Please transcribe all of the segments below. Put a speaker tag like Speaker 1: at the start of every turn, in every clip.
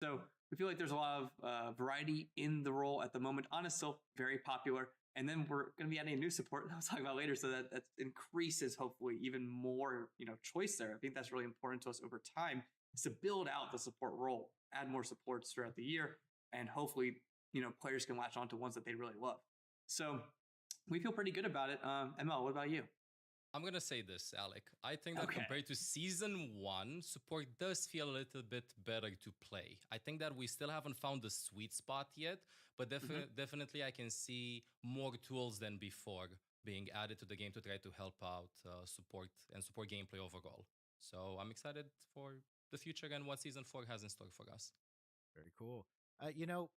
Speaker 1: So we feel like there's a lot of variety in the role at the moment. Ana's still very popular. And then we're going to be adding a new support that I'll talk about later, so that increases hopefully even more choice there. I think that's really important to us over time, is to build out the support role, add more supports throughout the year, and hopefully players can latch on to ones that they really love. So we feel pretty good about it. ML, what about you?
Speaker 2: I'm gonna say this, Alec. I think that
Speaker 1: Okay.
Speaker 2: compared to season one, support does feel a little bit better to play. I think that we still haven't found the sweet spot yet, but definitely I can see more tools than before being added to the game to try to help out support and support gameplay overall. So I'm excited for the future and what season 4 has in store for us.
Speaker 3: Very cool. You know,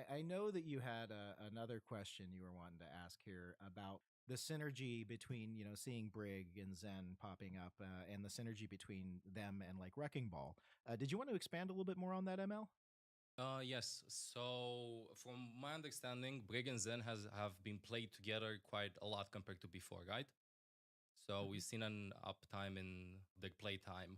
Speaker 3: I know that you had another question you were wanting to ask here about the synergy between, seeing Brig and Zen popping up and the synergy between them and like Wrecking Ball. Did you want to expand a little bit more on that, ML?
Speaker 2: Yes. So from my understanding, Brig and Zen have been played together quite a lot compared to before, right? So we've seen an uptime in the playtime.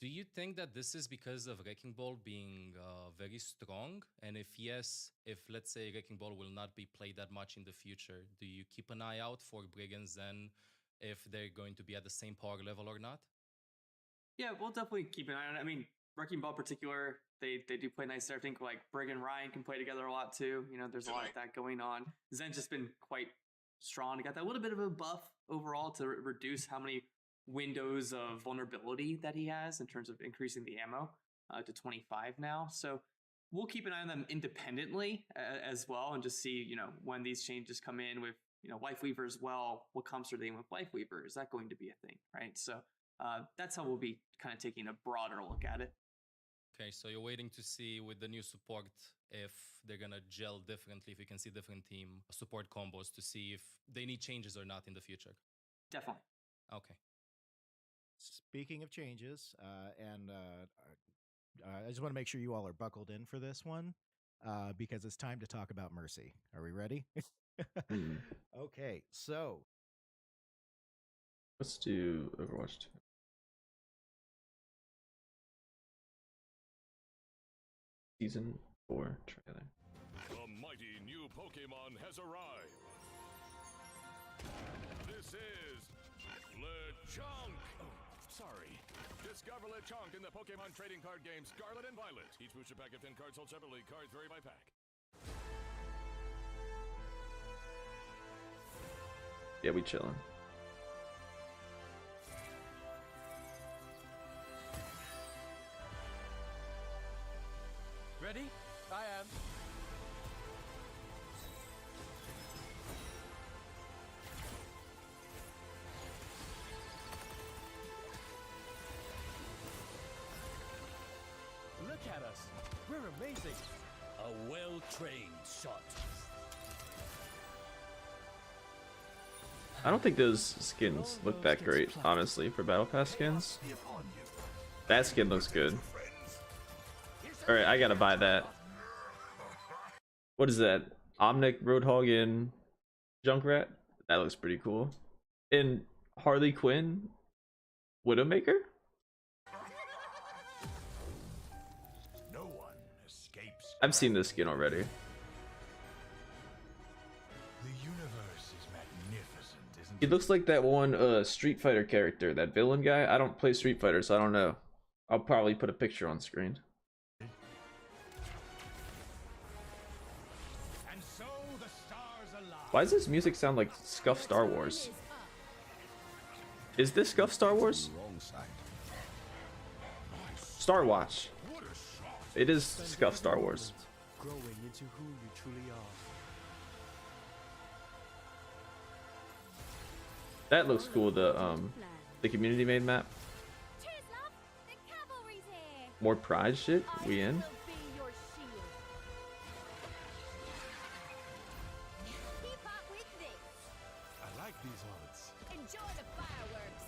Speaker 2: Do you think that this is because of Wrecking Ball being very strong? And if yes, if let's say Wrecking Ball will not be played that much in the future, do you keep an eye out for Brig and Zen if they're going to be at the same power level or not?
Speaker 1: Yeah, we'll definitely keep an eye on it. I mean, Wrecking Ball in particular, they do play nice there. I think like Brig and Ryan can play together a lot too. There's a lot of that going on. Zen's just been quite strong. He got that little bit of a buff overall to reduce how many windows of vulnerability that he has in terms of increasing the ammo to 25 now. So we'll keep an eye on them independently as well, and just see when these changes come in with Life Weaver as well. What comes through the game with Life Weaver? Is that going to be a thing, right? So that's how we'll be kind of taking a broader look at it.
Speaker 2: Okay, so you're waiting to see with the new support if they're gonna gel differently, if you can see different team support combos to see if they need changes or not in the future.
Speaker 1: Definitely.
Speaker 2: Okay.
Speaker 3: Speaking of changes, I just want to make sure you all are buckled in for this one because it's time to talk about Mercy. Are we ready? Okay, so
Speaker 4: let's do Overwatch 2. Season 4 trailer.
Speaker 5: The mighty new Pokemon has arrived. This is Lechonk. Oh, sorry. Discover Lechonk in the Pokemon trading card game Scarlet and Violet. Each booster pack of 10 cards sold separately. Cards vary by pack.
Speaker 4: Yeah, we chillin'.
Speaker 6: Ready? I am. Look at us. We're amazing.
Speaker 7: A well-trained shot.
Speaker 4: I don't think those skins look that great, honestly, for Battle Pass skins. That skin looks good. Alright, I gotta buy that. What is that? Omnic, Roadhog, and Junkrat? That looks pretty cool. And Harley Quinn? Widowmaker?
Speaker 7: No one escapes.
Speaker 4: I've seen this skin already.
Speaker 7: The universe is magnificent, isn't
Speaker 4: He looks like that one Street Fighter character, that villain guy. I don't play Street Fighter, so I don't know. I'll probably put a picture on screen.
Speaker 7: And so the stars align.
Speaker 4: Why does this music sound like Scuff Star Wars? Is this Scuff Star Wars? Star Watch. It is Scuff Star Wars.
Speaker 6: Growing into who you truly are.
Speaker 4: That looks cool, the community made map.
Speaker 8: Cheers, love. The cavalry's here.
Speaker 4: More prize shit? We in?
Speaker 8: I will be your shield. Keep up with this.
Speaker 7: I like these odds.
Speaker 8: Enjoy the fireworks.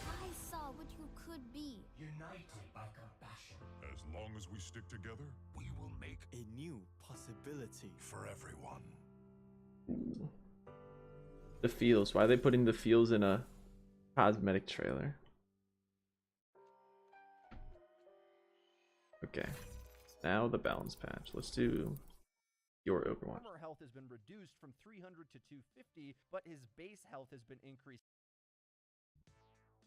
Speaker 8: I saw what you could be.
Speaker 7: United by compassion.
Speaker 5: As long as we stick together,
Speaker 7: We will make
Speaker 6: A new possibility.
Speaker 7: for everyone.
Speaker 4: Ooh. The feels. Why are they putting the feels in a cosmetic trailer? Okay. Now the balance patch. Let's do your Overwatch.
Speaker 9: Armor health has been reduced from 300 to 250, but his base health has been increased.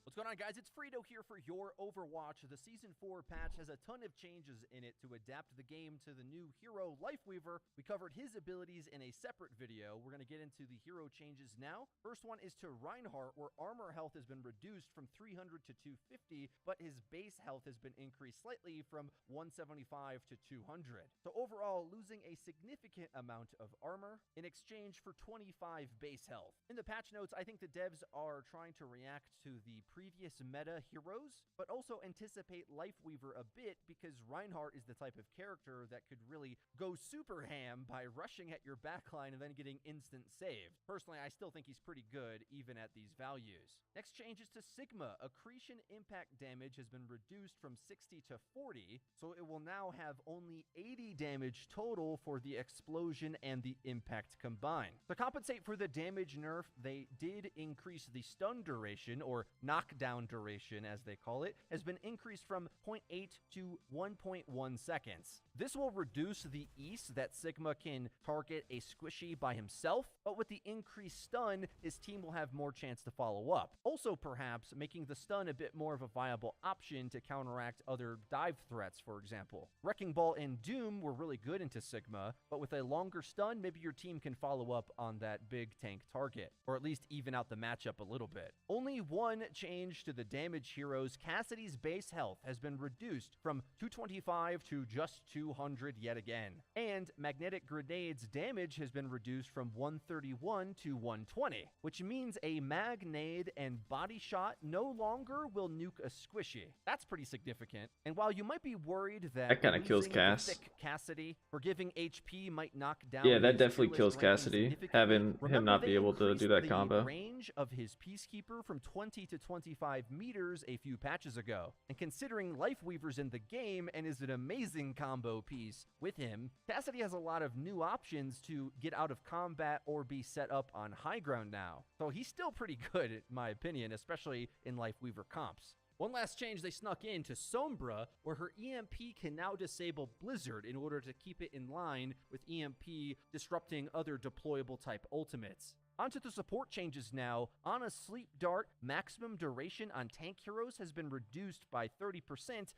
Speaker 9: What's going on, guys? It's Frito here for your Overwatch. The Season 4 patch has a ton of changes in it to adapt the game to the new hero, Lifeweaver. We covered his abilities in a separate video. We're going to get into the hero changes now. First one is to Reinhardt, where armor health has been reduced from 300 to 250, but his base health has been increased slightly from 175 to 200. So overall, losing a significant amount of armor in exchange for 25 base health. In the patch notes, I think the devs are trying to react to the previous meta heroes, but also anticipate Lifeweaver a bit because Reinhardt is the type of character that could really go super ham by rushing at your backline and then getting instant saved. Personally, I still think he's pretty good even at these values. Next change is to Sigma. Accretion impact damage has been reduced from 60 to 40, so it will now have only 80 damage total for the explosion and the impact combined. To compensate for the damage nerf, they did increase the stun duration, or knockdown duration as they call it, has been increased from 0.8 to 1.1 seconds. This will reduce the ease that Sigma can target a squishy by himself, but with the increased stun, his team will have more chance to follow up. Also, perhaps making the stun a bit more of a viable option to counteract other dive threats, for example. Wrecking Ball and Doom were really good into Sigma, but with a longer stun, maybe your team can follow up on that big tank target, or at least even out the matchup a little bit. Only one change to the damage heroes. Cassidy's base health has been reduced from 225 to just 200 yet again. And Magnetic Grenade's damage has been reduced from 131 to 120, which means a Magnade and Body Shot no longer will nuke a squishy. That's pretty significant. And while you might be worried that
Speaker 4: kind of kills
Speaker 9: losing
Speaker 4: Cass.
Speaker 9: the thick Cassidy forgiving HP might knock down
Speaker 4: Yeah, that
Speaker 9: his
Speaker 4: definitely
Speaker 9: fearless
Speaker 4: kills
Speaker 9: ranking
Speaker 4: Cassidy,
Speaker 9: significantly,
Speaker 4: having him
Speaker 9: remember
Speaker 4: not
Speaker 9: they
Speaker 4: be able to
Speaker 9: increased
Speaker 4: do that
Speaker 9: the
Speaker 4: combo.
Speaker 9: range of his Peacekeeper from 20 to 25 meters a few patches ago. And considering Lifeweaver's in the game and is an amazing combo piece with him, Cassidy has a lot of new options to get out of combat or be set up on high ground now. So he's still pretty good, in my opinion, especially in Lifeweaver comps. One last change they snuck in to Sombra, where her EMP can now disable Blizzard in order to keep it in line with EMP disrupting other deployable type ultimates. Onto the support changes now. Ana's Sleep Dart maximum duration on tank heroes has been reduced by 30%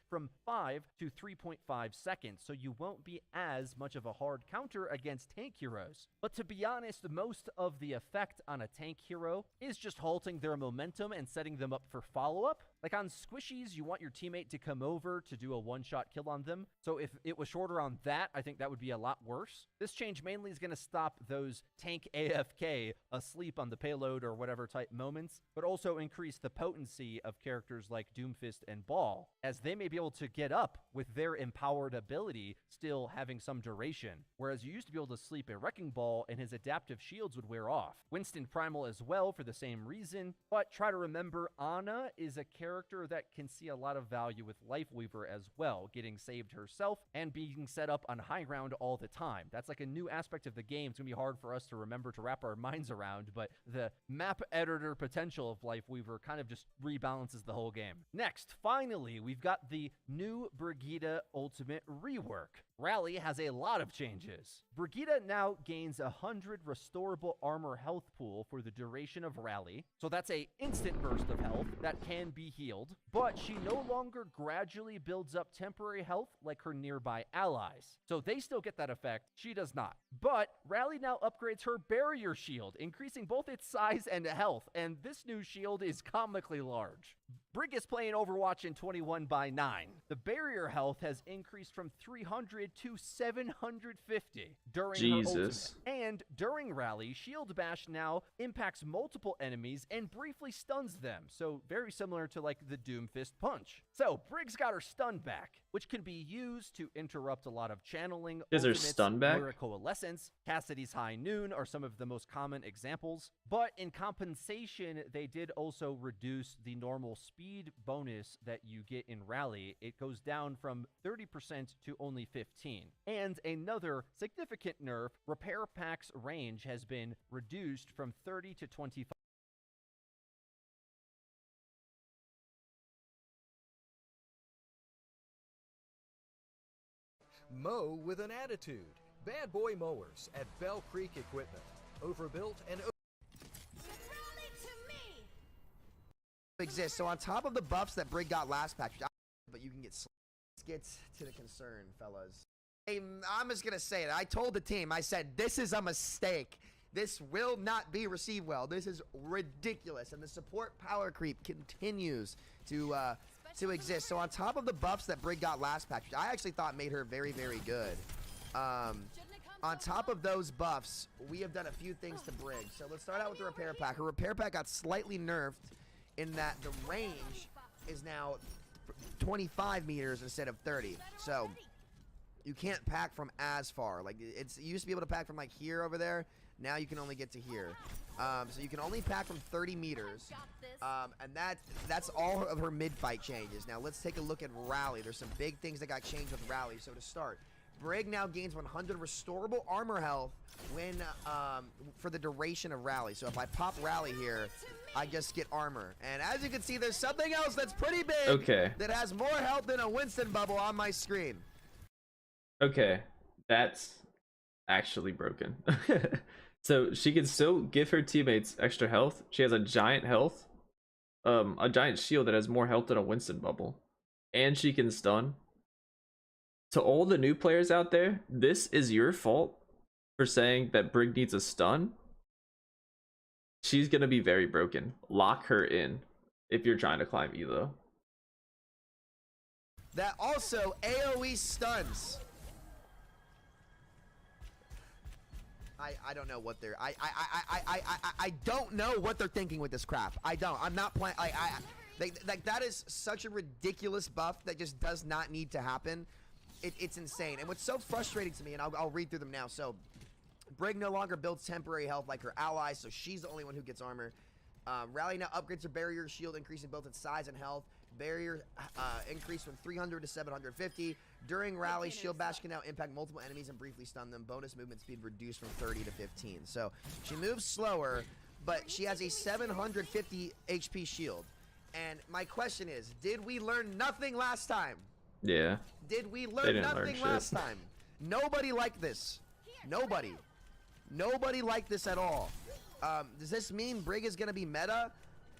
Speaker 9: from 5 to 3.5 seconds, so you won't be as much of a hard counter against tank heroes. But to be honest, most of the effect on a tank hero is just halting their momentum and setting them up for follow-up. Like on squishies, you want your teammate to come over to do a one-shot kill on them. So if it was shorter on that, I think that would be a lot worse. This change mainly is going to stop those tank AFK asleep on the payload or whatever type moments, but also increase the potency of characters like Doomfist and Ball, as they may be able to get up with their empowered ability still having some duration, whereas you used to be able to sleep a Wrecking Ball and his adaptive shields would wear off. Winston Primal as well for the same reason, but try to remember Ana is a character that can see a lot of value with Lifeweaver as well, getting saved herself and being set up on high ground all the time. That's like a new aspect of the game. It's going to be hard for us to remember to wrap our minds around, but the map editor potential of Lifeweaver kind of just rebalances the whole game. Next, finally, we've got the new Brigitte Ultimate rework. Rally has a lot of changes. Brigitte now gains 100 restorable armor health pool for the duration of Rally, so that's a instant burst of health that can be healed, but she no longer gradually builds up temporary health like her nearby allies. So they still get that effect, she does not. But Rally now upgrades her barrier shield, increasing both its size and health, and this new shield is comically large. Brig is playing Overwatch in 21/9. The barrier health has increased from 300 to 750 during her ultimate. And during Rally, Shield Bash now impacts multiple enemies and briefly stuns them, so very similar to like the Doomfist Punch. So Brig's got her stun back, which can be used to interrupt a lot of channeling.
Speaker 4: Is her stun back?
Speaker 9: Lyra Coalescence, Cassidy's High Noon are some of the most common examples, but in compensation, they did also reduce the normal speed bonus that you get in Rally. It goes down from 30% to only 15. And another significant nerf, Repair Pack's range has been reduced from 30 to 25.
Speaker 10: Mow with an attitude. Bad Boy Mowers at Bell Creek Equipment. Overbuilt and
Speaker 11: exist. So on top of the buffs that Brig got last patch, but you can get. Let's get to the concern, fellas. I'm just gonna say it. I told the team. I said this is a mistake. This will not be received well. This is ridiculous, and the support power creep continues to exist. So on top of the buffs that Brig got last patch, which I actually thought made her very, very good. On top of those buffs, we have done a few things to Brig. So let's start out with the repair pack. Her repair pack got slightly nerfed in that the range is now 25 meters instead of 30. So you can't pack from as far. Like you used to be able to pack from like here over there. Now you can only get to here. So you can only pack from 30 meters. And that's all of her mid-fight changes. Now let's take a look at Rally. There's some big things that got changed with Rally. So to start, Brig now gains 100 restorable armor health when for the duration of Rally. So if I pop Rally here, I just get armor. And as you can see, there's something else that's pretty big that has more health than a Winston bubble on my screen.
Speaker 4: Okay, that's actually broken. So she can still give her teammates extra health. She has a giant health, a giant shield that has more health than a Winston bubble, and she can stun. To all the new players out there, this is your fault for saying that Brig needs a stun. She's gonna be very broken. Lock her in if you're trying to climb Elo.
Speaker 11: That also AoE stuns. I don't know what they're I don't know what they're thinking with this crap. I'm not playing. Like that is such a ridiculous buff that just does not need to happen. It's insane. And what's so frustrating to me, and I'll read through them now. So Brig no longer builds temporary health like her ally, so she's the only one who gets armor. Rally now upgrades her barrier shield, increasing both its size and health. Barrier increased from 300 to 750. During Rally, Shield Bash can now impact multiple enemies and briefly stun them. Bonus movement speed reduced from 30 to 15. So she moves slower, but she has a 750 HP shield. And my question is, did we learn nothing last time?
Speaker 4: Yeah.
Speaker 11: Did we learn nothing last time? Nobody liked this. Nobody. Nobody liked this at all. Does this mean Brig is going to be meta?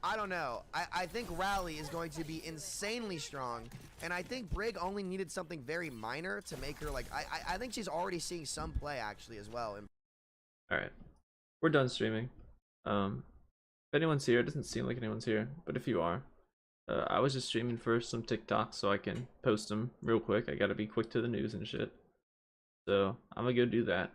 Speaker 11: I don't know. I think Rally is going to be insanely strong, and I think Brig only needed something very minor to make her like. I think she's already seeing some play actually as well.
Speaker 4: All right, we're done streaming. If anyone's here, it doesn't seem like anyone's here, but if you are, I was just streaming for some TikToks so I can post them real quick. I gotta be quick to the news and shit, so I'm gonna go do that.